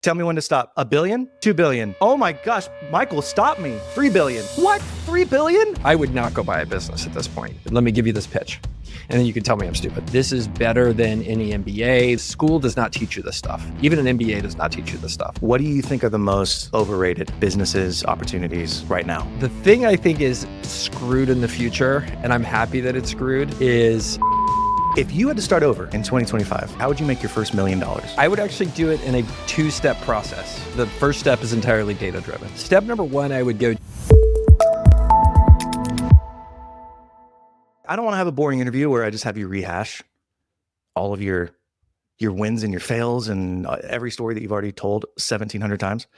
Tell me when to stop. $1 billion? $2 billion. Oh my gosh, Michael, stop me. $3 billion. What? $3 billion? I would not go buy a business at this point. Let me give you this pitch, and then you can tell me I'm stupid. This is better than any MBA. School does not teach you this stuff. Even an MBA does not teach you this stuff. What do you think are the most overrated businesses, opportunities right now? The thing I think is screwed in the future, and I'm happy that it's screwed, is if you had to start over in 2025, how would you make your first $1 million? I would actually do it in a two-step process. The first step is entirely data-driven. Step number one, I would go. I don't want to have a boring interview where I just have you rehash all of your wins and your fails and every story that you've already told 1,700 times.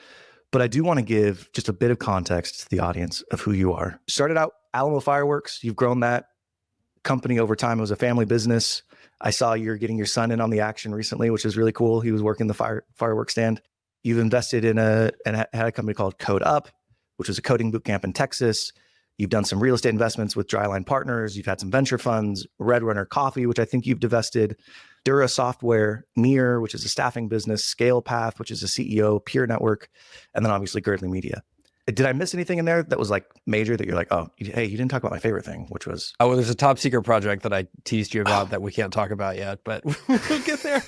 But I do want to give just a bit of context to the audience of who you are. Started out Alamo Fireworks. You've grown that company over time. It was a family business. I saw you're getting your son in on the action recently, which is really cool. He was working the fireworks stand. You've invested in had a company called Code Up, which was a coding bootcamp in Texas. You've done some real estate investments with Dryline Partners. You've had some venture funds, Red Runner Coffee, which I think you've divested, Dura Software, Near, which is a staffing business, Scale Path, which is a CEO, Peer Network, and then obviously Gertling Media. Did I miss anything in there that was like major that you're like, oh, hey, you didn't talk about my favorite thing, which was? Oh, well, there's a top secret project that I teased you about that we can't talk about yet, but we'll get there.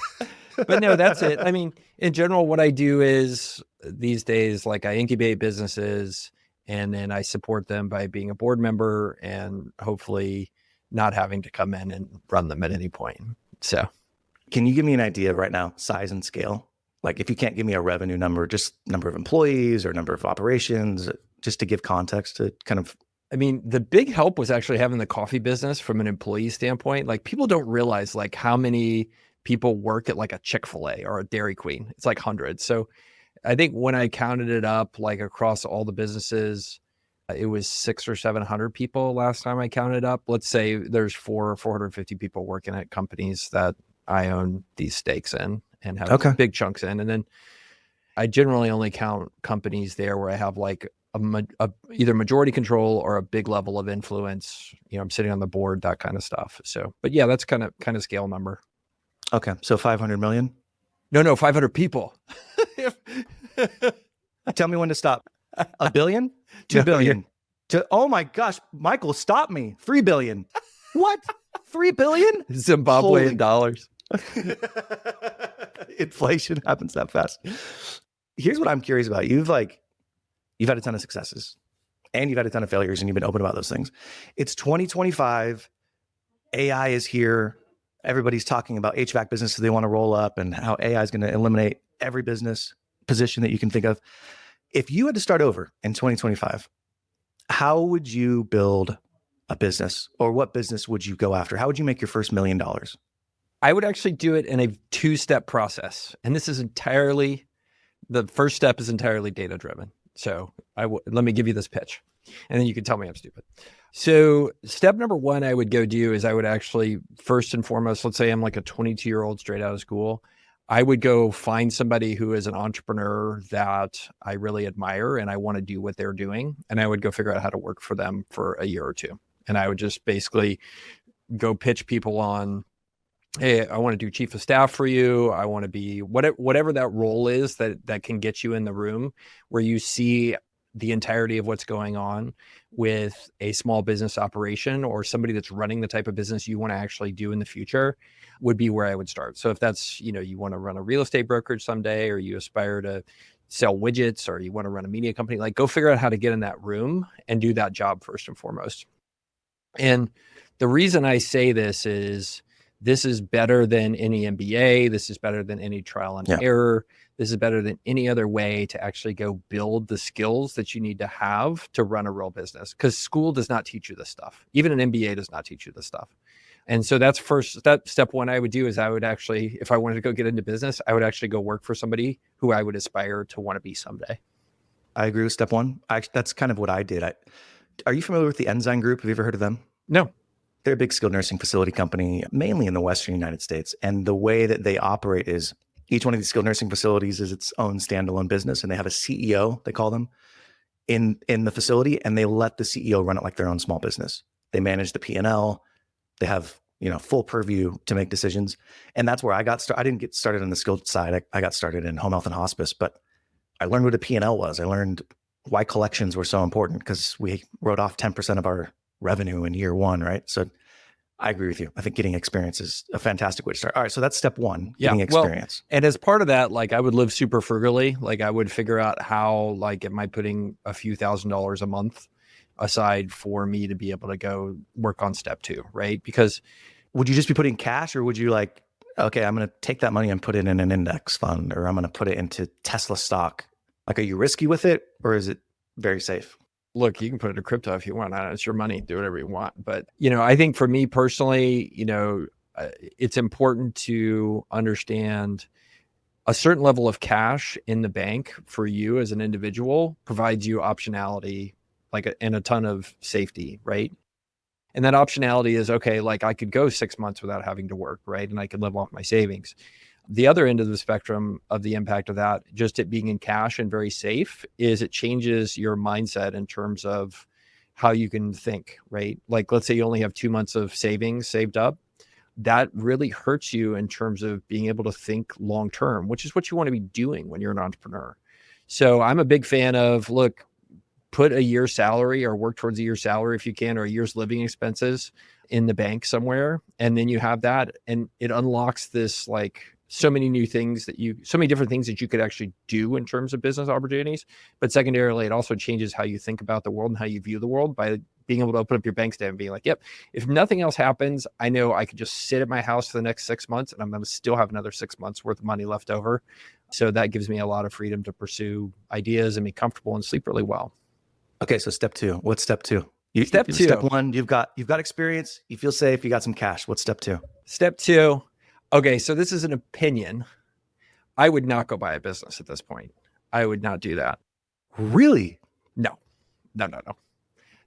But no, that's it. I mean, in general, what I do is these days, like I incubate businesses and then I support them by being a board member and hopefully not having to come in and run them at any point. So can you give me an idea right now, size and scale? Like if you can't give me a revenue number, just number of employees or number of operations, just to give context to kind of. I mean, the big help was actually having the coffee business from an employee standpoint. Like people don't realize like how many people work at like a Chick-fil-A or a Dairy Queen. It's like hundreds. So I think when I counted it up, like across all the businesses, it was 600 or 700 people last time I counted up. Let's say there's 450 people working at companies that I own these stakes in and have big chunks in. And then I generally only count companies there where I have like either majority control or a big level of influence. You know, I'm sitting on the board, that kind of stuff. So, but yeah, that's kind of scale number. Okay. So 500 million? No, 500 people. Tell me when to stop. $1 billion? $2 billion. Oh my gosh, Michael, stop me. $3 billion. What? $3 billion? Zimbabwean dollars. Inflation happens that fast. Here's what I'm curious about. You've had a ton of successes and you've had a ton of failures and you've been open about those things. It's 2025. AI is here. Everybody's talking about HVAC businesses they want to roll up and how AI is going to eliminate every business position that you can think of. If you had to start over in 2025, how would you build a business or what business would you go after? How would you make your first $1 million? I would actually do it in a two-step process. And this is the first step is entirely data-driven. So let me give you this pitch and then you can tell me I'm stupid. So step number one I would go do is I would actually, first and foremost, let's say I'm like a 22-year-old straight out of school. I would go find somebody who is an entrepreneur that I really admire and I want to do what they're doing. And I would go figure out how to work for them for a year or two. And I would just basically go pitch people on, hey, I want to do chief of staff for you. I want to be whatever that role is that can get you in the room where you see the entirety of what's going on with a small business operation or somebody that's running the type of business you want to actually do in the future would be where I would start. So if that's, you want to run a real estate brokerage someday, or you aspire to sell widgets, or you want to run a media company, like go figure out how to get in that room and do that job first and foremost. And the reason I say this is better than any MBA. This is better than any trial and error. This is better than any other way to actually go build the skills that you need to have to run a real business, because school does not teach you this stuff. Even an MBA does not teach you this stuff. And so that's step one I would do is I would actually, if I wanted to go get into business, I would actually go work for somebody who I would aspire to want to be someday. I agree with step one. That's kind of what I did. Are you familiar with the Ensign Group? Have you ever heard of them? No. They're a big skilled nursing facility company, mainly in the Western United States. And the way that they operate is each one of these skilled nursing facilities is its own standalone business. And they have a CEO, they call them, in the facility. And they let the CEO run it like their own small business. They manage the P&L. They have, full purview to make decisions. And that's where I got started. I didn't get started on the skilled side. I got started in home health and hospice, but I learned what a P&L was. I learned why collections were so important because we wrote off 10% of our revenue in year one, right? So I agree with you. I think getting experience is a fantastic way to start. All right. So that's step one, getting experience. Well, and as part of that, like I would live super frugally. Like I would figure out how, like, am I putting a few $1,000s a month aside for me to be able to go work on step two, right? Because would you just be putting cash, or would you like, okay, I'm going to take that money and put it in an index fund, or I'm going to put it into Tesla stock? Like, are you risky with it, or is it very safe? Look, you can put it in crypto if you want. It's your money. Do whatever you want. But, I think for me personally, it's important to understand a certain level of cash in the bank for you as an individual provides you optionality, and a ton of safety, right? And that optionality is, okay, like I could go 6 months without having to work, right? And I could live off my savings. The other end of the spectrum of the impact of that, just it being in cash and very safe, is it changes your mindset in terms of how you can think, right? Like, let's say you only have 2 months of savings saved up. That really hurts you in terms of being able to think long-term, which is what you want to be doing when you're an entrepreneur. So I'm a big fan of, look, put a year's salary or work towards a year's salary if you can, or a year's living expenses in the bank somewhere. And then you have that, and it unlocks this, like, so many different things that you could actually do in terms of business opportunities. But secondarily, it also changes how you think about the world and how you view the world by being able to open up your bank statement and being like, yep, if nothing else happens, I know I could just sit at my house for the next 6 months and I'm going to still have another 6 months worth of money left over. So that gives me a lot of freedom to pursue ideas and be comfortable and sleep really well. Okay. So step two, what's step two? Step one, you've got experience, you feel safe, you got some cash. What's step two? Step two. Okay. So this is an opinion. I would not go buy a business at this point. I would not do that. Really? No.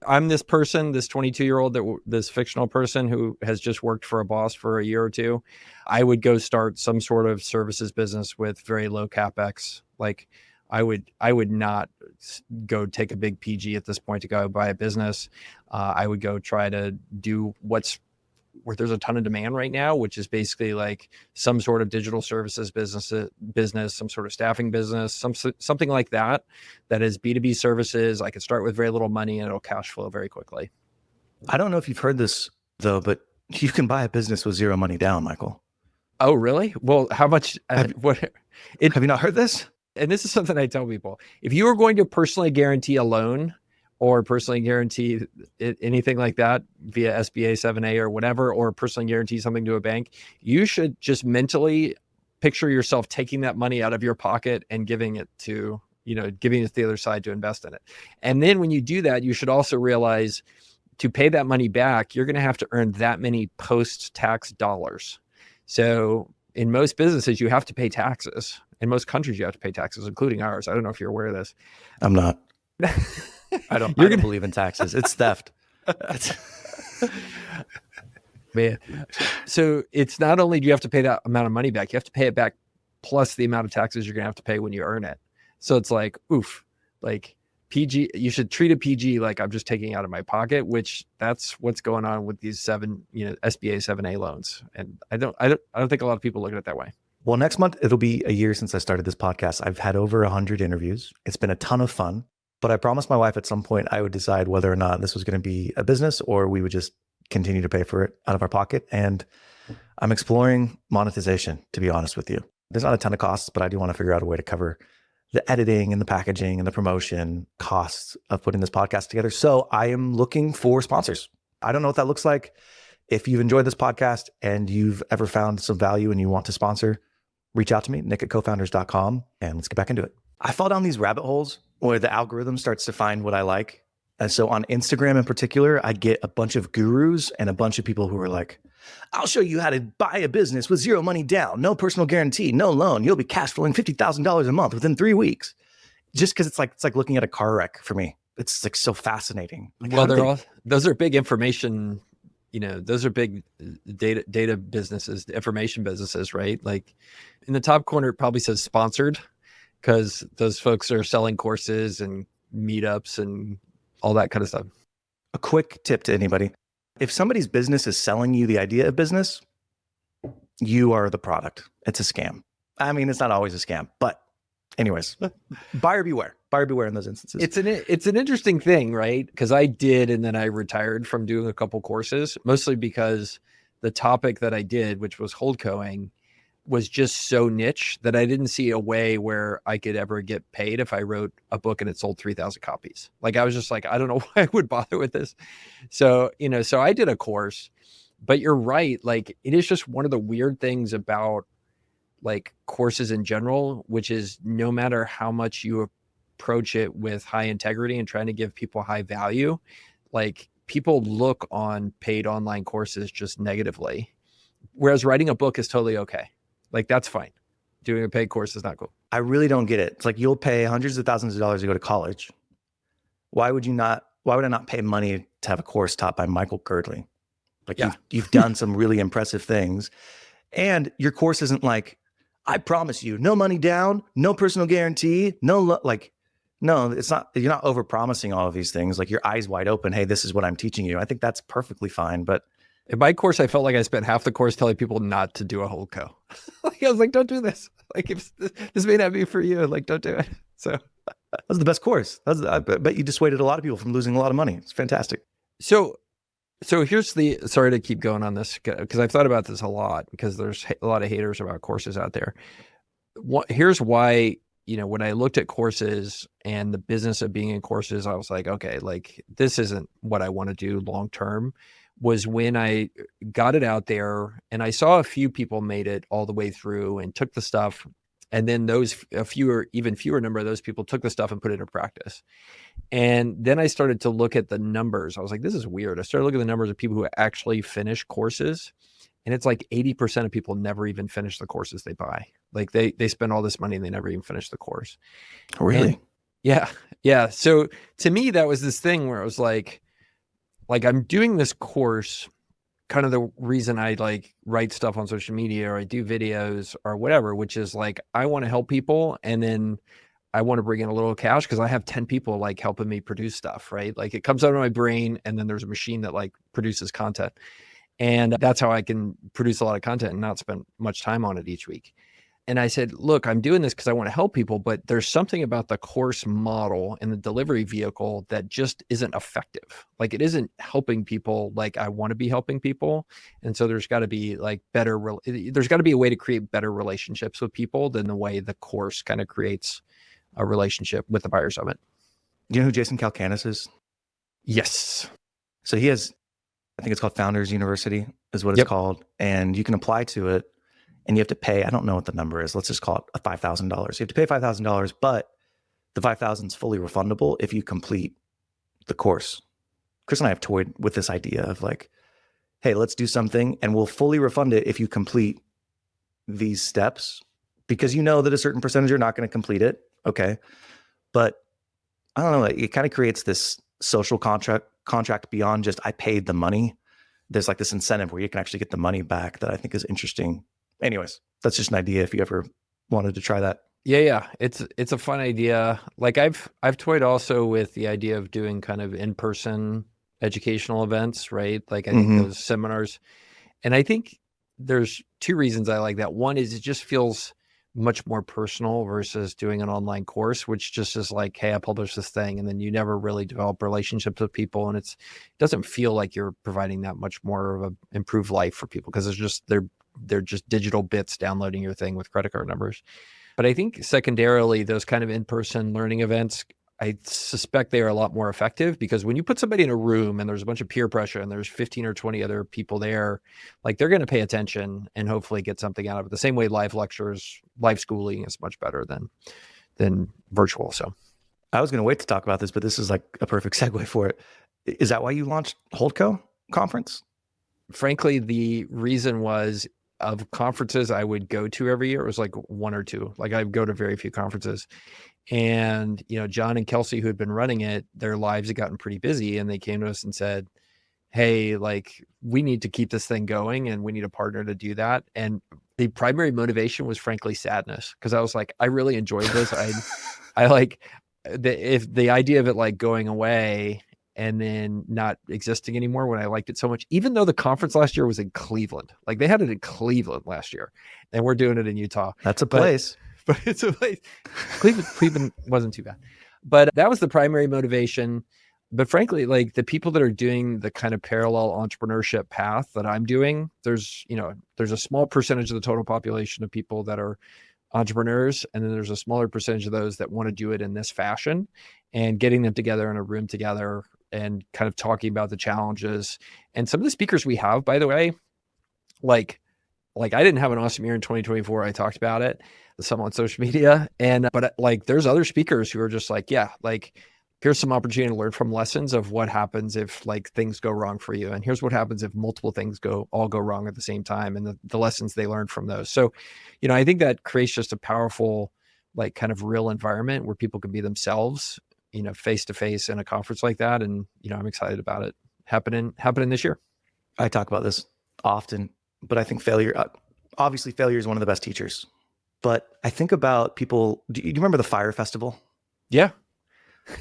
I'm this person, this 22-year-old, this fictional person who has just worked for a boss for a year or two. I would go start some sort of services business with very low CapEx. Like I would not go take a big PG at this point to go buy a business. I would go try to do where there's a ton of demand right now, which is basically like some sort of digital services business, some sort of staffing business, something like that is B2B services. I could start with very little money and it'll cash flow very quickly. I don't know if you've heard this though, but you can buy a business with zero money down, Michael. Oh, really? Well, how much? Have you not heard this? And this is something I tell people. If you were going to personally guarantee a loan or personally guarantee anything like that via SBA 7A or whatever, or personally guarantee something to a bank, you should just mentally picture yourself taking that money out of your pocket and giving it to the other side to invest in it. And then when you do that, you should also realize to pay that money back, you're going to have to earn that many post-tax dollars. So in most businesses, you have to pay taxes. In most countries, you have to pay taxes, including ours. I don't know if you're aware of this. I'm not. I don't believe in taxes. It's theft. Man. So it's not only do you have to pay that amount of money back, you have to pay it back plus the amount of taxes you're going to have to pay when you earn it. So it's like, oof, like PG, you should treat a PG like I'm just taking out of my pocket, which that's what's going on with these SBA 7A loans. And I don't think a lot of people look at it that way. Well, next month, it'll be a year since I started this podcast. I've had over 100 interviews. It's been a ton of fun, but I promised my wife at some point I would decide whether or not this was going to be a business or we would just continue to pay for it out of our pocket. And I'm exploring monetization, to be honest with you. There's not a ton of costs, but I do want to figure out a way to cover the editing and the packaging and the promotion costs of putting this podcast together. So I am looking for sponsors. I don't know what that looks like. If you've enjoyed this podcast and you've ever found some value and you want to sponsor, reach out to me, nick@cofounders.com, and let's get back into it. I fall down these rabbit holes where the algorithm starts to find what I like. And so on Instagram in particular, I get a bunch of gurus and a bunch of people who are like, I'll show you how to buy a business with zero money down, no personal guarantee, no loan. You'll be cash flowing $50,000 a month within 3 weeks. Just because it's like looking at a car wreck for me. It's like so fascinating. Like, well, those are big information. Those are big data businesses, information businesses, right? Like in the top corner, it probably says sponsored because those folks are selling courses and meetups and all that kind of stuff. A quick tip to anybody. If somebody's business is selling you the idea of business, you are the product. It's a scam. I mean, it's not always a scam, but anyways, buyer beware. Buyer beware in those instances. It's an interesting thing, right? Because I did, and then I retired from doing a couple courses, mostly because the topic that I did, which was holdcoing, was just so niche that I didn't see a way where I could ever get paid if I wrote a book and it sold 3,000 copies. Like, I was just like, I don't know why I would bother with this. So, so I did a course, but you're right. Like, it is just one of the weird things about like courses in general, which is no matter how much you approach it with high integrity and trying to give people high value, like people look on paid online courses just negatively. Whereas writing a book is totally okay. Like, that's fine. Doing a paid course is not cool. I really don't get it. It's like, you'll pay hundreds of thousands of dollars to go to college. Why would I not pay money to have a course taught by Michael Girdley? Like, you've done some really impressive things, and your course isn't like, I promise you, no money down, no personal guarantee, no, it's not, you're not over promising all of these things. Like, your eyes wide open. Hey, this is what I'm teaching you. I think that's perfectly fine. But in my course, I felt like I spent half the course telling people not to do a holdco. Like, I was like, don't do this. Like, if this may not be for you, like, don't do it. So that was the best course. I bet you dissuaded a lot of people from losing a lot of money. It's fantastic. So here's sorry to keep going on this, because I've thought about this a lot, because there's a lot of haters about courses out there. Here's why, when I looked at courses and the business of being in courses, I was like, okay, like, this isn't what I want to do long-term. Was when I got it out there and I saw a few people made it all the way through and took the stuff. And then even fewer number of those people took the stuff and put it into practice. And then I started to look at the numbers. I was like, this is weird. I started looking at the numbers of people who actually finish courses. And it's like 80% of people never even finish the courses they buy. Like, they spend all this money and they never even finish the course. Really? And yeah. So to me, that was this thing where I was like I'm doing this course, kind of the reason I like write stuff on social media or I do videos or whatever, which is like, I want to help people. And then I want to bring in a little cash because I have 10 people like helping me produce stuff, right? Like, it comes out of my brain and then there's a machine that like produces content. And that's how I can produce a lot of content and not spend much time on it each week. And I said, look, I'm doing this because I want to help people, but there's something about the course model and the delivery vehicle that just isn't effective. Like, it isn't helping people like I want to be helping people. And so there's got to be like there's got to be a way to create better relationships with people than the way the course kind of creates a relationship with the buyers of it. Do you know who Jason Calacanis is? Yes. So he has, I think it's called Founders University is what it's called. And you can apply to it. And you have to pay, I don't know what the number is. Let's just call it $5,000. You have to pay $5,000, but the $5,000 is fully refundable if you complete the course. Chris and I have toyed with this idea of like, hey, let's do something and we'll fully refund it if you complete these steps, because you know that a certain percentage are not going to complete it. Okay. But I don't know, it kind of creates this social contract beyond just I paid the money. There's like this incentive where you can actually get the money back that I think is interesting. Anyways, that's just an idea if you ever wanted to try that. Yeah. It's a fun idea. Like, I've toyed also with the idea of doing kind of in-person educational events, right? Like, I think those seminars. And I think there's two reasons I like that. One is it just feels much more personal versus doing an online course, which just is like, hey, I published this thing, and then you never really develop relationships with people. And it doesn't feel like you're providing that much more of an improved life for people, because they're just digital bits downloading your thing with credit card numbers. But I think secondarily, those kind of in-person learning events, I suspect they are a lot more effective, because when you put somebody in a room and there's a bunch of peer pressure and there's 15 or 20 other people there, like, they're going to pay attention and hopefully get something out of it. The same way live lectures, live schooling is much better than virtual. So I was going to wait to talk about this, but this is like a perfect segue for it. Is that why you launched Holdco Conference? Frankly, the reason was, of conferences I would go to every year, it was like one or two. Like, I'd go to very few conferences. And, John and Kelsey, who had been running it, their lives had gotten pretty busy, and they came to us and said, hey, like, we need to keep this thing going and we need a partner to do that. And the primary motivation was frankly sadness, because I was like, I really enjoyed this. I like if the idea of it like going away and then not existing anymore when I liked it so much, even though the conference last year was in Cleveland. Like they had it in Cleveland last year and we're doing it in Utah. That's a place. But it's a place. Cleveland wasn't too bad. But that was the primary motivation. But frankly, like the people that are doing the kind of parallel entrepreneurship path that I'm doing, there's a small percentage of the total population of people that are entrepreneurs. And then there's a smaller percentage of those that want to do it in this fashion, and getting them together in a room together and kind of talking about the challenges. And some of the speakers we have, by the way, like I didn't have an awesome year in 2024. I talked about it some on social media, but like there's other speakers who are just like, yeah, like here's some opportunity to learn from lessons of what happens if like things go wrong for you. And here's what happens if multiple things all go wrong at the same time, and the lessons they learned from those. So, I think that creates just a powerful, like kind of real environment where people can be themselves, face to face in a conference like that. And, I'm excited about it happening this year. I talk about this often, but I think obviously failure is one of the best teachers. But I think about people, do you remember the Fire Festival? Yeah.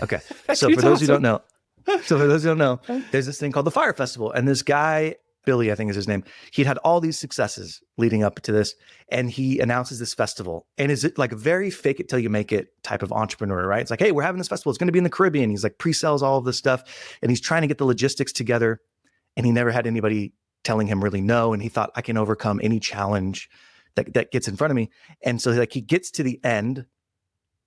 Okay. So for those who don't know, there's this thing called the Fire Festival. And this guy, Billy, I think is his name, he'd had all these successes leading up to this. And he announces this festival. And is it like a very fake it till you make it type of entrepreneur, right? It's like, hey, we're having this festival. It's going to be in the Caribbean. He's like pre-sells all of this stuff. And he's trying to get the logistics together. And he never had anybody telling him really no. And he thought, I can overcome any challenge that gets in front of me. And so like he gets to the end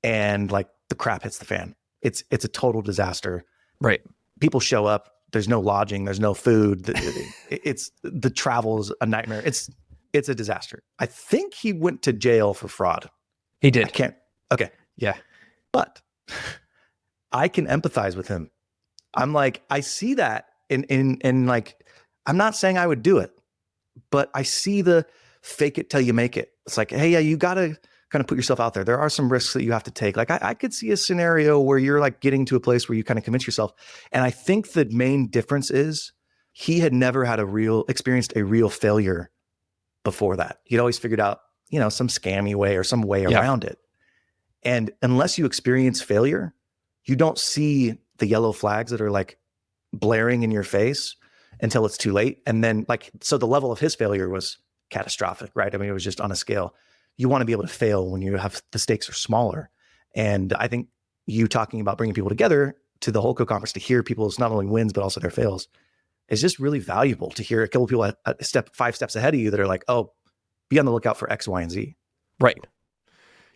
and like the crap hits the fan. It's a total disaster. Right. People show up. There's no lodging. There's no food. The travel is a nightmare. It's a disaster. I think he went to jail for fraud. He did. Okay. Yeah. But I can empathize with him. I'm like, I see that in like, I'm not saying I would do it, but I see the fake it till you make it. It's like, hey, yeah, you got to kind of put yourself out there. There are some risks that you have to take. Like I could see a scenario where you're like getting to a place where you kind of convince yourself. And I think the main difference is he had never had experienced a real failure before that. He'd always figured out, some scammy way or some way around it. And unless you experience failure, you don't see the yellow flags that are like blaring in your face until it's too late. And then so the level of his failure was catastrophic, right? I mean, it was just on a scale. You want to be able to fail when the stakes are smaller. And I think you talking about bringing people together to the Holco conference to hear people's not only wins, but also their fails is just really valuable to hear a couple of people 5 steps ahead of you that are like, oh, be on the lookout for X, Y, and Z. Right.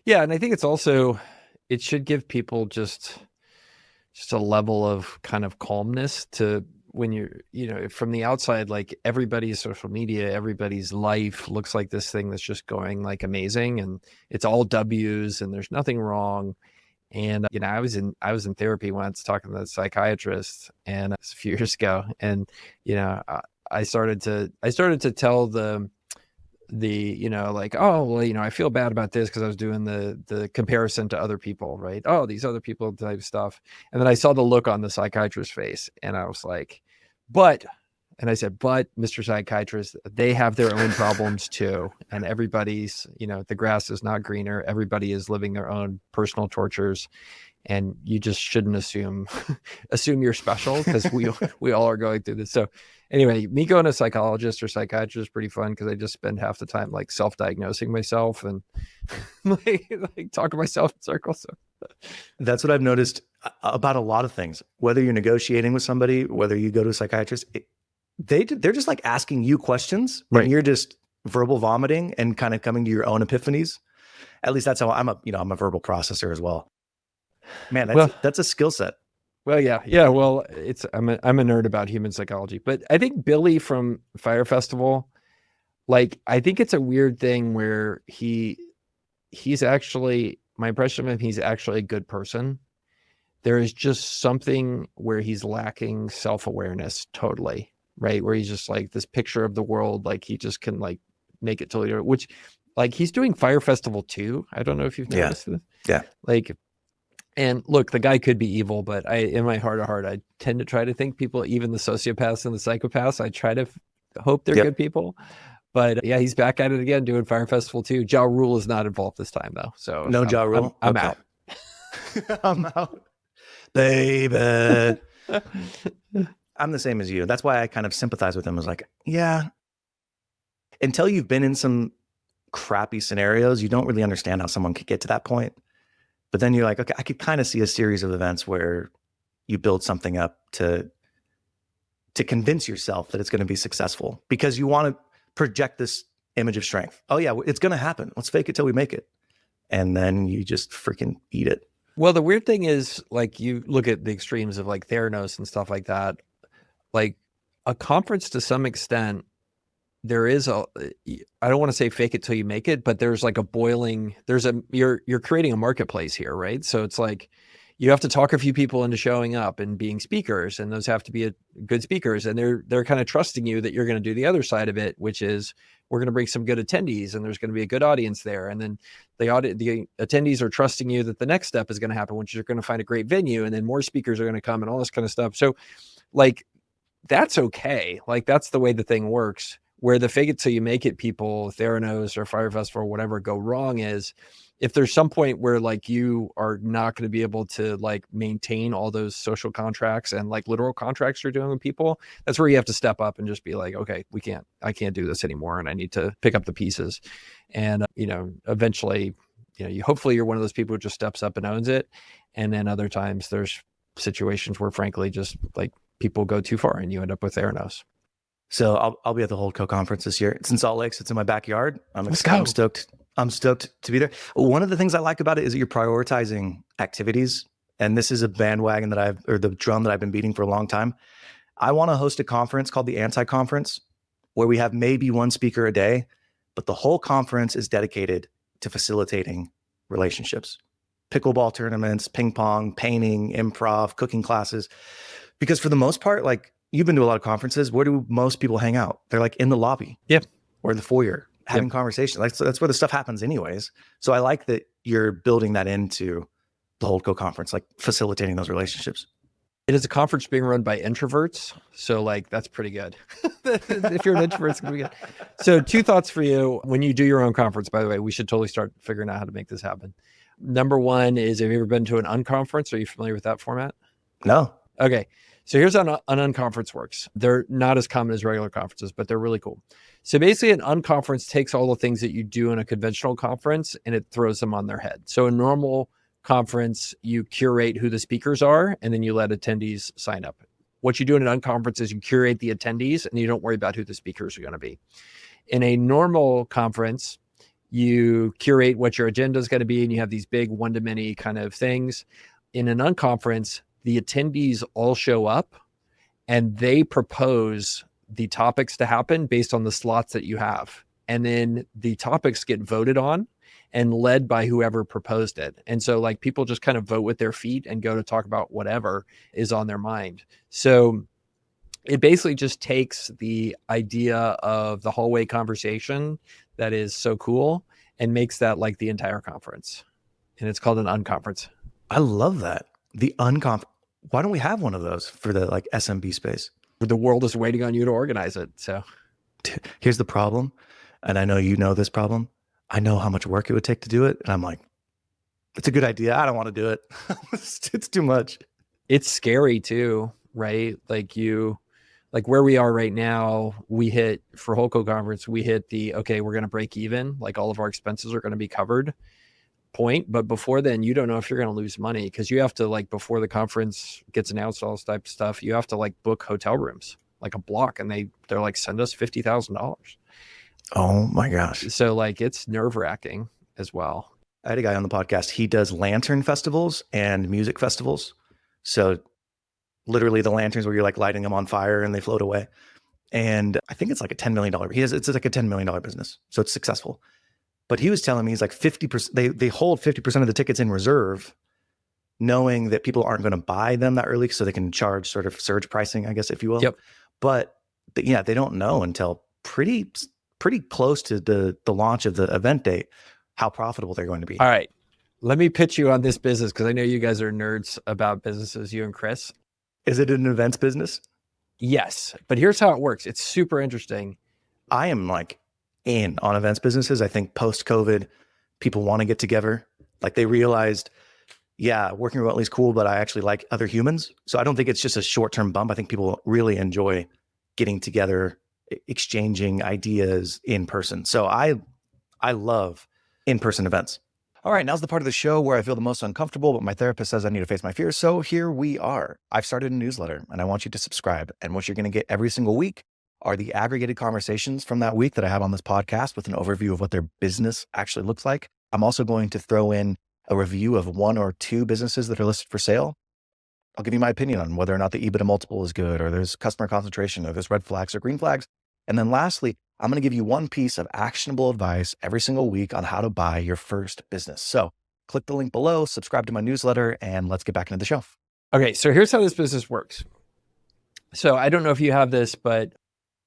Yeah. And I think it should give people just a level of kind of calmness to when you're, from the outside, like everybody's social media, everybody's life looks like this thing that's just going like amazing and it's all W's and there's nothing wrong. And, I was in therapy once talking to the psychiatrist and a few years ago. And, I started to tell the like, oh, well, I feel bad about this because I was doing the comparison to other people, right? Oh, these other people type stuff. And then I saw the look on the psychiatrist's face and I was like, but Mr. Psychiatrist, they have their own problems too. And everybody's, the grass is not greener. Everybody is living their own personal tortures. And you just shouldn't assume you're special because we all are going through this. So anyway, me going to a psychologist or psychiatrist is pretty fun because I just spend half the time like self-diagnosing myself and like talking myself in circles. So. That's what I've noticed about a lot of things. Whether you're negotiating with somebody, whether you go to a psychiatrist, they're just like asking you questions, right? And you're just verbal vomiting and kind of coming to your own epiphanies. At least that's how I'm a verbal processor as well. Man, that's a skill set. Well, yeah. Well, I'm a nerd about human psychology, but I think Billy from Fire Festival, like I think it's a weird thing where he's actually, my impression of him, he's actually a good person. There is just something where he's lacking self-awareness totally, right? Where he's just like this picture of the world, like he just can like make it totally, which like he's doing Fire Festival too. I don't know if you've noticed this. Yeah. Like, and look, the guy could be evil, but in my heart of heart, I tend to try to think people, even the sociopaths and the psychopaths, I try to hope they're good people. But yeah, he's back at it again doing Fire Festival too. Ja Rule is not involved this time though. So Ja Rule. I'm out. I'm out. Baby. I'm the same as you. That's why I kind of sympathize with him. I was like, yeah, until you've been in some crappy scenarios, you don't really understand how someone could get to that point. But then you're like, okay, I could kind of see a series of events where you build something up to convince yourself that it's going to be successful because you want to project this image of strength. Oh yeah, it's going to happen. Let's fake it till we make it. And then you just freaking eat it. Well, the weird thing is, like, you look at the extremes of like Theranos and stuff like that. Like a conference, to some extent, there is a, I don't want to say fake it till you make it, but there's like a boiling, you're creating a marketplace here, right? So it's like, you have to talk a few people into showing up and being speakers, and those have to be good speakers. And they're kind of trusting you that you're going to do the other side of it, which is we're going to bring some good attendees and there's going to be a good audience there. And then the attendees are trusting you that the next step is going to happen, which is you're going to find a great venue, and then more speakers are going to come and all this kind of stuff. So like, that's okay. Like, that's the way the thing works. Where the fake it till you make it people, Theranos or Fire Festival or whatever, go wrong is if there's some point where like you are not going to be able to like maintain all those social contracts and like literal contracts you're doing with people, that's where you have to step up and just be like, okay, I can't do this anymore, and I need to pick up the pieces. And eventually, hopefully you're one of those people who just steps up and owns it. And then other times there's situations where frankly just like people go too far and you end up with Theranos. So I'll be at the Holdco conference this year. It's in Salt Lake. So it's in my backyard. I'm stoked. I'm stoked to be there. One of the things I like about it is that you're prioritizing activities. And this is a bandwagon or the drum that I've been beating for a long time. I want to host a conference called the Anti-Conference, where we have maybe one speaker a day, but the whole conference is dedicated to facilitating relationships, pickleball tournaments, ping pong, painting, improv, cooking classes. Because for the most part, like, you've been to a lot of conferences. Where do most people hang out? They're like in the lobby, or in the foyer, having conversations. Like, so that's where the stuff happens anyways. So I like that you're building that into the Holdco conference, like facilitating those relationships. It is a conference being run by introverts. So like, that's pretty good. If you're an introvert, it's gonna be good. So 2 thoughts for you. When you do your own conference, by the way, we should totally start figuring out how to make this happen. Number 1 is, have you ever been to an unconference? Are you familiar with that format? No. Okay. So here's how an unconference works. They're not as common as regular conferences, but they're really cool. So basically an unconference takes all the things that you do in a conventional conference and it throws them on their head. So a normal conference, you curate who the speakers are, and then you let attendees sign up. What you do in an unconference is you curate the attendees and you don't worry about who the speakers are going to be. In a normal conference, you curate what your agenda is going to be, and you have these big one-to-many kind of things. In an unconference, the attendees all show up and they propose the topics to happen based on the slots that you have. And then the topics get voted on and led by whoever proposed it. And so like, people just kind of vote with their feet and go to talk about whatever is on their mind. So it basically just takes the idea of the hallway conversation that is so cool and makes that like the entire conference. And it's called an unconference. I love that. The unconference. Why don't we have one of those for the like SMB space? The world is waiting on you to organize it. So here's the problem. And I know you know this problem. I know how much work it would take to do it. And I'm like, it's a good idea. I don't want to do it. It's too much. It's scary too, right? Like where we are right now, we hit for Holdco conference, we hit okay, we're going to break even. Like all of our expenses are going to be covered point. But before then, you don't know if you're going to lose money, because you have to, like, before the conference gets announced, all this type of stuff, you have to like book hotel rooms, like a block, and they're like, send us $50,000. Oh my gosh. So like, it's nerve wracking as well. I had a guy on the podcast. He does lantern festivals and music festivals. So literally the lanterns where you're like lighting them on fire and they float away. And I think it's like a $10 million. It's like a $10 million business. So it's successful. But he was telling me he's like 50%, they hold 50% of the tickets in reserve, knowing that people aren't going to buy them that early, so they can charge sort of surge pricing, I guess, if you will. Yep. But yeah, they don't know until pretty close to the launch of the event date how profitable they're going to be. All right. Let me pitch you on this business, because I know you guys are nerds about businesses, you and Chris. Is it an events business? Yes. But here's how it works. It's super interesting. I am like in on events businesses. I think post-COVID, people want to get together. Like, they realized yeah, working remotely is cool, but I actually like other humans. So I don't think it's just a short-term bump. I think people really enjoy getting together, exchanging ideas in person. So I love in-person events. All right, now's the part of the show where I feel the most uncomfortable, but my therapist says I need to face my fears. So here we are. I've started a newsletter and I want you to subscribe. And what you're going to get every single week are the aggregated conversations from that week that I have on this podcast with an overview of what their business actually looks like. I'm also going to throw in a review of 1 or 2 businesses that are listed for sale. I'll give you my opinion on whether or not the EBITDA multiple is good, or there's customer concentration, or there's red flags or green flags. And then lastly, I'm going to give you one piece of actionable advice every single week on how to buy your first business. So click the link below, subscribe to my newsletter, and let's get back into the show. Okay, so here's how this business works. So I don't know if you have this, but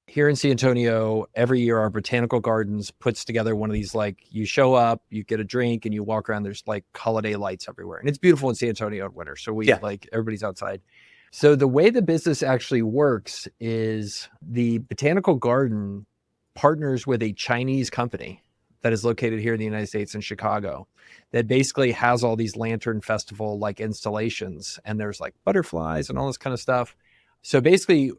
here in San Antonio, every year our botanical gardens puts together one of these, like, you show up, you get a drink and you walk around, there's like holiday lights everywhere. And it's beautiful in San Antonio in winter. So like everybody's outside. So the way the business actually works is the botanical garden partners with a Chinese company that is located here in the United States in Chicago that basically has all these lantern festival like installations, and there's like butterflies and all this kind of stuff. So basically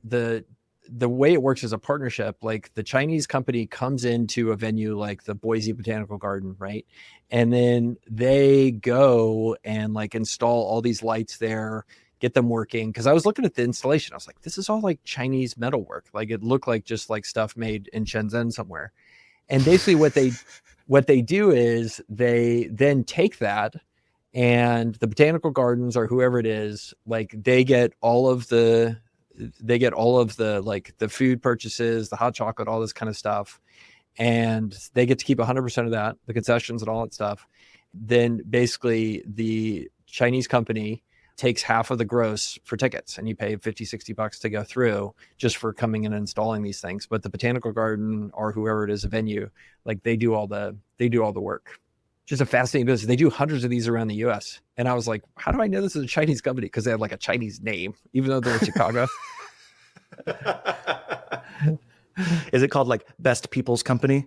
the way it works is a partnership. Like the Chinese company comes into a venue like the Boise Botanical Garden, right? And then they go and like install all these lights there, get them working. Cause I was looking at the installation. I was like, this is all like Chinese metalwork. Like it looked like just like stuff made in Shenzhen somewhere. And basically what they do is they then take that, and the botanical gardens or whoever it is, like they get all of the like the food purchases, the hot chocolate, all this kind of stuff. And they get to keep 100% of that, the concessions and all that stuff. Then basically the Chinese company takes half of the gross for tickets, and you pay $50-$60 to go through just for coming in and installing these things. But the botanical garden or whoever it is, a venue, like they do all the work. Just a fascinating business. They do hundreds of these around the US. And I was like, how do I know this is a Chinese company? Because they have like a Chinese name, even though they're in Chicago. Is it called like Best People's Company?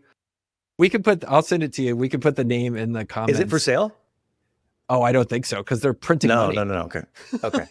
I'll send it to you. We can put the name in the comments. Is it for sale? Oh, I don't think so, because they're printing money. No. Okay.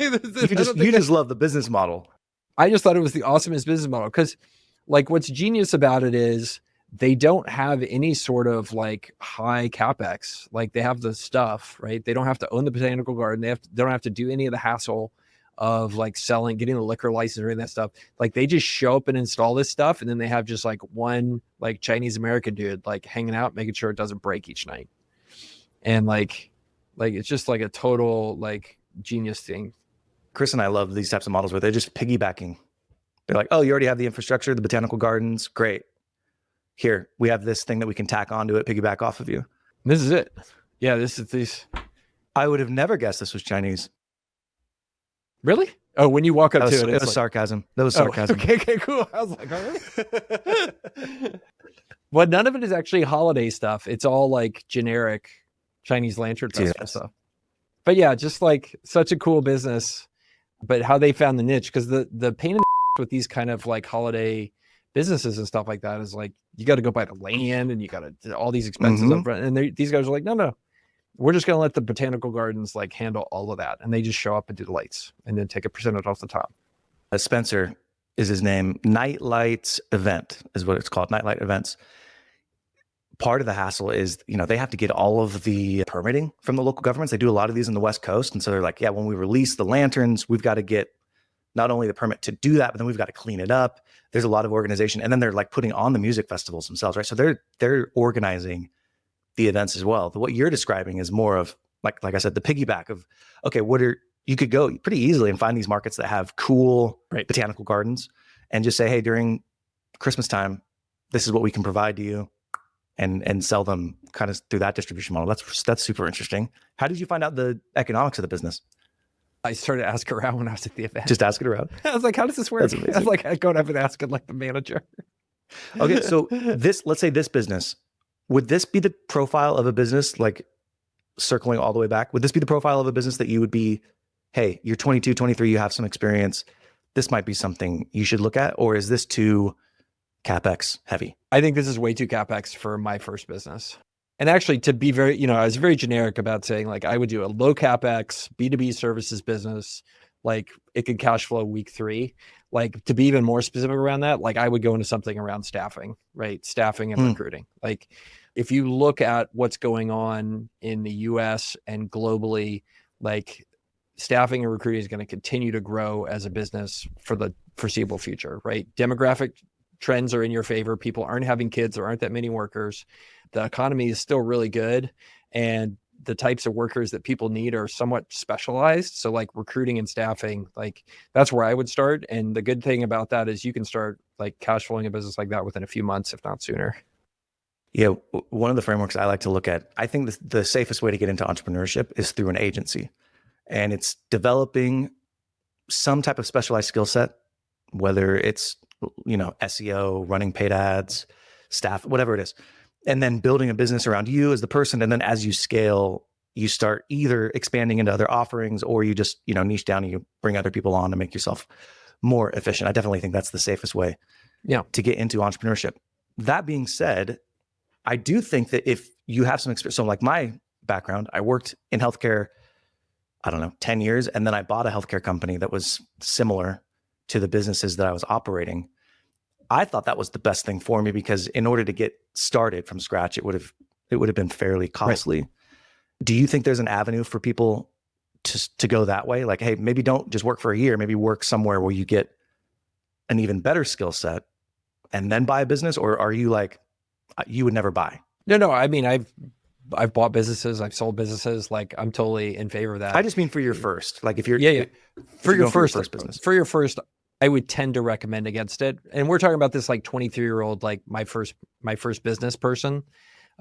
You just love the business model. I just thought it was the awesomest business model, because like what's genius about it is they don't have any sort of like high capex. Like they have the stuff, right? They don't have to own the botanical garden. They don't have to do any of the hassle of like getting the liquor license or any of that stuff. Like they just show up and install this stuff, and then they have just like one like Chinese American dude like hanging out, making sure it doesn't break each night. And like it's just like a total like genius thing. Chris and I love these types of models where they're just piggybacking. They're like, oh, you already have the infrastructure, the botanical gardens, great. Here, we have this thing that we can tack onto it, piggyback off of you. This is it. Yeah, this is these. I would have never guessed this was Chinese. Really? Oh, when you walk up to it, it was like, sarcasm. That was sarcasm. Okay, cool. I was like, oh. Well, none of it is actually holiday stuff. It's all like generic Chinese lantern festival stuff. But yeah, just like such a cool business. But how they found the niche, because the pain in the with these kind of like holiday businesses and stuff like that is like, you got to go buy the land and you got to all these expenses up front. And these guys are like, no, we're just going to let the botanical gardens like handle all of that. And they just show up and do the lights and then take a percentage off the top. Spencer is his name. Nightlight event is what it's called. Nightlight events. Part of the hassle is, they have to get all of the permitting from the local governments. They do a lot of these in the West Coast. And so they're like, yeah, when we release the lanterns, we've got to get not only the permit to do that, but then we've got to clean it up. There's a lot of organization. And then they're like putting on the music festivals themselves, right? So they're organizing the events as well. What you're describing is more of like I said, the piggyback of, okay, you could go pretty easily and find these markets that have cool botanical gardens and just say, hey, during Christmas time, this is what we can provide to you, and sell them kind of through that distribution model. That's super interesting. How did you find out the economics of the business? I started asking around when I was at the event. Just asking around. I was like, how does this work? I was like, going up and asking like the manager. Okay, so let's say this business, would this be the profile of a business, like circling all the way back? Would this be the profile of a business that you would be, hey, you're 22, 23, you have some experience, this might be something you should look at? Or is this too CapEx heavy? I think this is way too CapEx for my first business. And actually, to be very, I was very generic about saying like I would do a low capex B2B services business, like it could cash flow week 3. Like to be even more specific around that, like I would go into something around staffing, right? Staffing and recruiting. Like if you look at what's going on in the US and globally, like staffing and recruiting is going to continue to grow as a business for the foreseeable future, right? Demographic trends are in your favor. People aren't having kids. There aren't that many workers. The economy is still really good. And the types of workers that people need are somewhat specialized. So like recruiting and staffing, like that's where I would start. And the good thing about that is you can start like cash flowing a business like that within a few months, if not sooner. Yeah. One of the frameworks I like to look at, I think the safest way to get into entrepreneurship is through an agency. And it's developing some type of specialized skill set, whether it's, SEO, running paid ads, staff, whatever it is. And then building a business around you as the person. And then as you scale, you start either expanding into other offerings or you just, niche down and you bring other people on to make yourself more efficient. I definitely think that's the safest way to get into entrepreneurship. That being said, I do think that if you have some experience, so like my background, I worked in healthcare, 10 years. And then I bought a healthcare company that was similar to the businesses that I was operating. I thought that was the best thing for me because in order to get started from scratch, it would have been fairly costly. Right. Do you think there's an avenue for people to go that way? Like, hey, maybe don't just work for a year, maybe work somewhere where you get an even better skill set and then buy a business? Or are you like, you would never buy? No. I mean, I've bought businesses, I've sold businesses. Like I'm totally in favor of that. I just mean for your first, like if you're, for your first business, for your first, I would tend to recommend against it. And we're talking about this like 23-year-old, like my first business person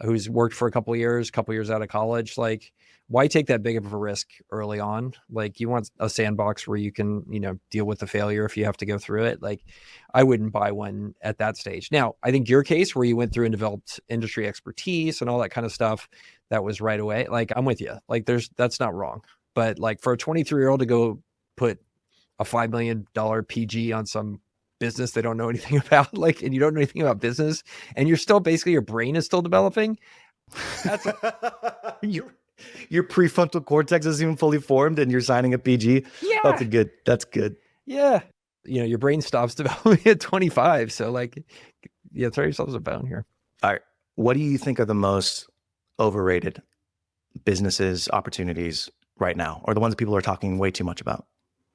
who's worked for a couple of years out of college. Like why take that big of a risk early on? Like you want a sandbox where you can, deal with the failure if you have to go through it. Like I wouldn't buy one at that stage. Now, I think your case where you went through and developed industry expertise and all that kind of stuff, that was right away. Like I'm with you. Like that's not wrong. But like for a 23-year-old to go put a $5 million PG on some business they don't know anything about, like, and you don't know anything about business, and you're still basically your brain is still developing. That's your prefrontal cortex isn't even fully formed, and you're signing a PG. Yeah, That's good. Yeah, your brain stops developing at 25. So like, throw yourselves a bone here. All right, what do you think are the most overrated businesses, opportunities right now, or the ones that people are talking way too much about?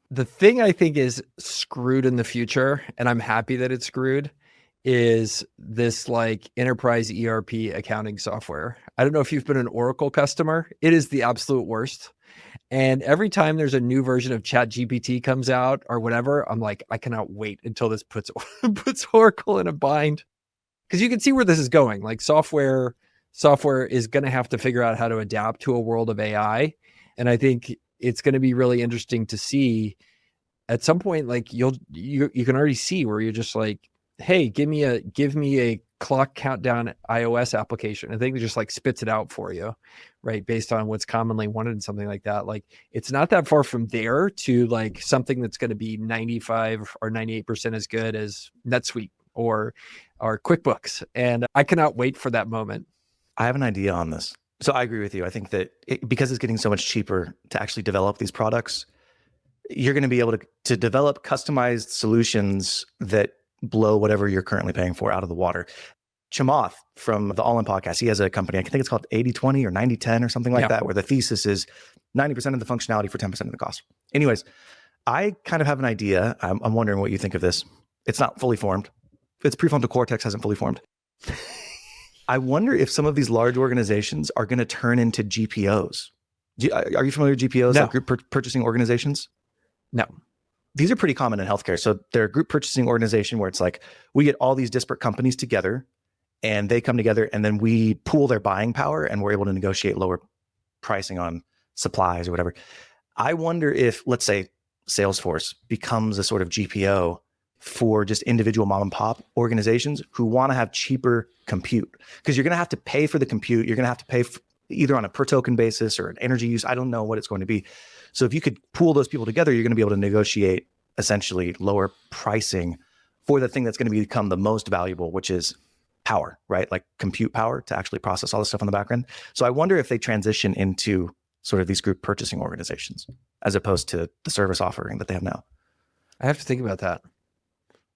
The thing I think is screwed in the future, and I'm happy that it's screwed, is this like enterprise ERP accounting software. I don't know if you've been an Oracle customer. It is the absolute worst. And every time there's a new version of ChatGPT comes out or whatever, I'm like, I cannot wait until this puts Oracle in a bind. Because you can see where this is going. Like software is going to have to figure out how to adapt to a world of AI. And I think it's going to be really interesting to see at some point, like you can already see where you're just like, hey, give me a clock countdown iOS application. I think it just like spits it out for you, right? Based on what's commonly wanted and something like that. Like it's not that far from there to like something that's going to be 95 or 98% as good as NetSuite or QuickBooks. And I cannot wait for that moment. I have an idea on this. So I agree with you. I think that because it's getting so much cheaper to actually develop these products, you're going to be able to develop customized solutions that blow whatever you're currently paying for out of the water. Chamath from the All In podcast, he has a company, I think it's called 80/20 or 90/10 or something like that, where the thesis is 90% of the functionality for 10% of the cost. Anyways, I kind of have an idea. I'm wondering what you think of this. It's not fully formed. Its prefrontal cortex hasn't fully formed. I wonder if some of these large organizations are going to turn into GPOs. Are you familiar with GPOs, No. like group purchasing organizations? No. These are pretty common in healthcare. So they're a group purchasing organization where it's like we get all these disparate companies together and they come together and then we pool their buying power and we're able to negotiate lower pricing on supplies or whatever. I wonder if, let's say, Salesforce becomes a sort of GPO for just individual mom and pop organizations who want to have cheaper compute, because you're going to have to pay for the compute. You're going to have to pay either on a per token basis or an energy use. I don't know what it's going to be. So if you could pool those people together, you're going to be able to negotiate essentially lower pricing for the thing that's going to become the most valuable, which is power, right? Like compute power to actually process all this stuff on the back end. So I wonder if they transition into sort of these group purchasing organizations as opposed to the service offering that they have now. I have to think about that.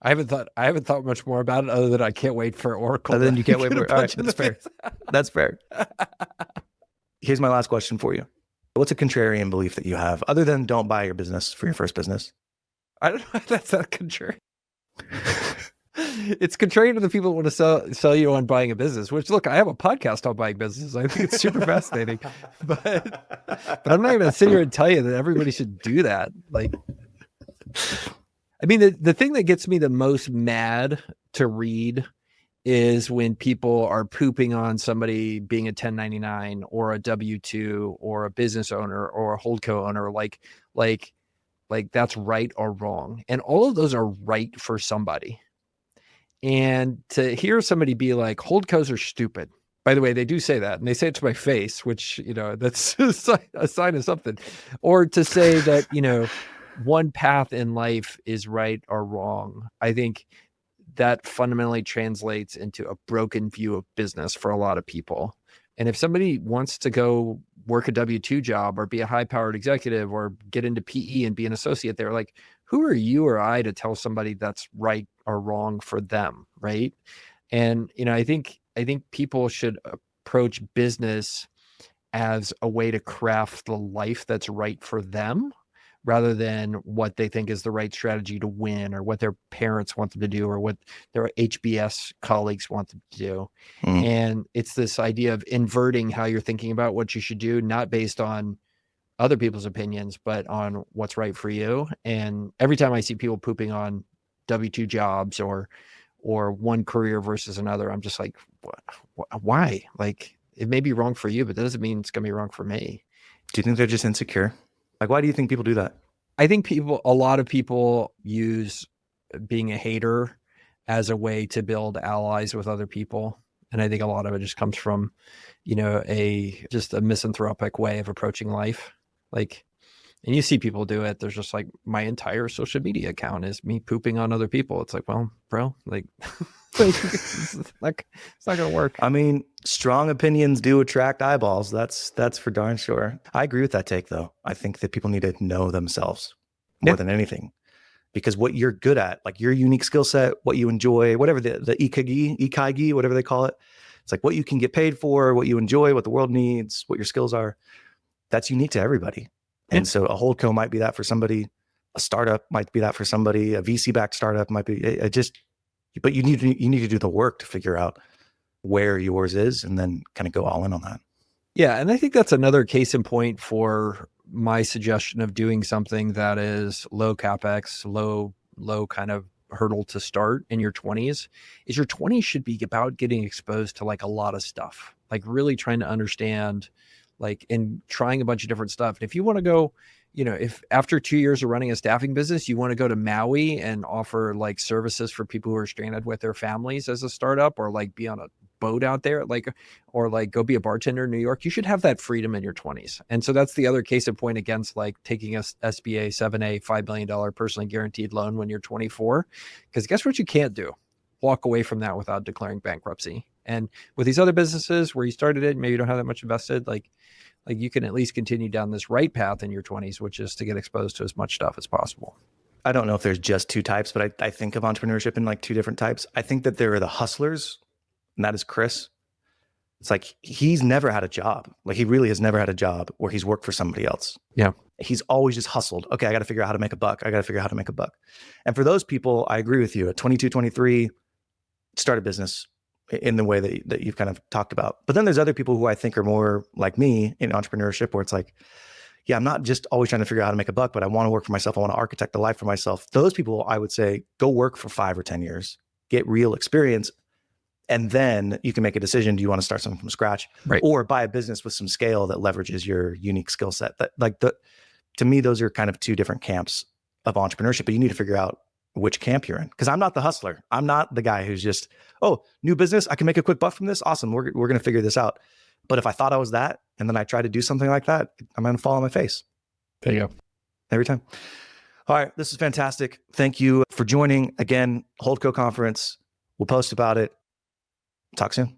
I haven't thought much more about it other than I can't wait for Oracle. Other than you can't wait for it. All right, that's fair. That's fair. Here's my last question for you. What's a contrarian belief that you have other than don't buy your business for your first business? I don't know if that's not contrarian. It's contrarian to the people who want to sell you on buying a business, which, look, I have a podcast on buying businesses. I think it's super fascinating, but I'm not going to sit here and tell you that everybody should do that. Like, I mean, the thing that gets me the most mad to read is when people are pooping on somebody being a 1099 or a W-2 or a business owner or a holdco owner, like that's right or wrong. And all of those are right for somebody. And to hear somebody be like, holdcos are stupid. By the way, they do say that, and they say it to my face, which, that's a sign of something. Or to say that, one path in life is right or wrong. I think that fundamentally translates into a broken view of business for a lot of people. And if somebody wants to go work a W-2 job or be a high-powered executive or get into PE and be an associate there, like, who are you or I to tell somebody that's right or wrong for them, right? And, I think people should approach business as a way to craft the life that's right for them, rather than what they think is the right strategy to win or what their parents want them to do or what their HBS colleagues want them to do. And it's this idea of inverting how you're thinking about what you should do, not based on other people's opinions, but on what's right for you. And every time I see people pooping on W-2 jobs or one career versus another, I'm just like, why? Like, it may be wrong for you, but that doesn't mean it's going to be wrong for me. Do you think they're just insecure? Like, why do you think people do that? I think a lot of people use being a hater as a way to build allies with other people. And I think a lot of it just comes from, just a misanthropic way of approaching life. Like, and you see people do it. There's just like, my entire social media account is me pooping on other people. It's like, well, bro, like, it's not going to work. I mean, strong opinions do attract eyeballs. That's for darn sure. I agree with that take, though. I think that people need to know themselves more than anything, because what you're good at, like your unique skill set, what you enjoy, whatever the ikigai, whatever they call it. It's like what you can get paid for, what you enjoy, what the world needs, what your skills are. That's unique to everybody. And so a holdco might be that for somebody, a startup might be that for somebody, a VC-backed startup might be. But you need to do the work to figure out where yours is and then kind of go all in on that. Yeah. And I think that's another case in point for my suggestion of doing something that is low CapEx, low kind of hurdle to start in your 20s. Is your 20s should be about getting exposed to like a lot of stuff, like really trying to understand, like, and trying a bunch of different stuff. And if you want to go, if after 2 years of running a staffing business, you want to go to Maui and offer like services for people who are stranded with their families as a startup, or like be on a boat out there, or go be a bartender in New York, you should have that freedom in your 20s. And so that's the other case in point against like taking a SBA 7A $5 million personally guaranteed loan when you're 24. Because guess what you can't do? Walk away from that without declaring bankruptcy. And with these other businesses where you started it, maybe you don't have that much invested, like you can at least continue down this right path in your 20s, which is to get exposed to as much stuff as possible. I don't know if there's just two types, but I think of entrepreneurship in like two different types. I think that there are the hustlers, and that is Chris. It's like he's never had a job. Like he really has never had a job where he's worked for somebody else. Yeah. He's always just hustled. Okay, I got to figure out how to make a buck. And for those people, I agree with you. At 22, 23, start a business in the way that you've kind of talked about. But then there's other people who I think are more like me in entrepreneurship, where it's like, yeah, I'm not just always trying to figure out how to make a buck, but I want to work for myself. I want to architect the life for myself. Those people, I would say, go work for 5 or 10 years, get real experience. And then you can make a decision. Do you want to start something from scratch, right, or buy a business with some scale that leverages your unique skill set? To me, those are kind of two different camps of entrepreneurship, but you need to figure out which camp you're in. Because I'm not the hustler. I'm not the guy who's just, oh, new business, I can make a quick buck from this. Awesome. We're going to figure this out. But if I thought I was that, and then I try to do something like that, I'm going to fall on my face. There you go. Every time. All right. This is fantastic. Thank you for joining. Again, Holdco Conference. We'll post about it. Talk soon.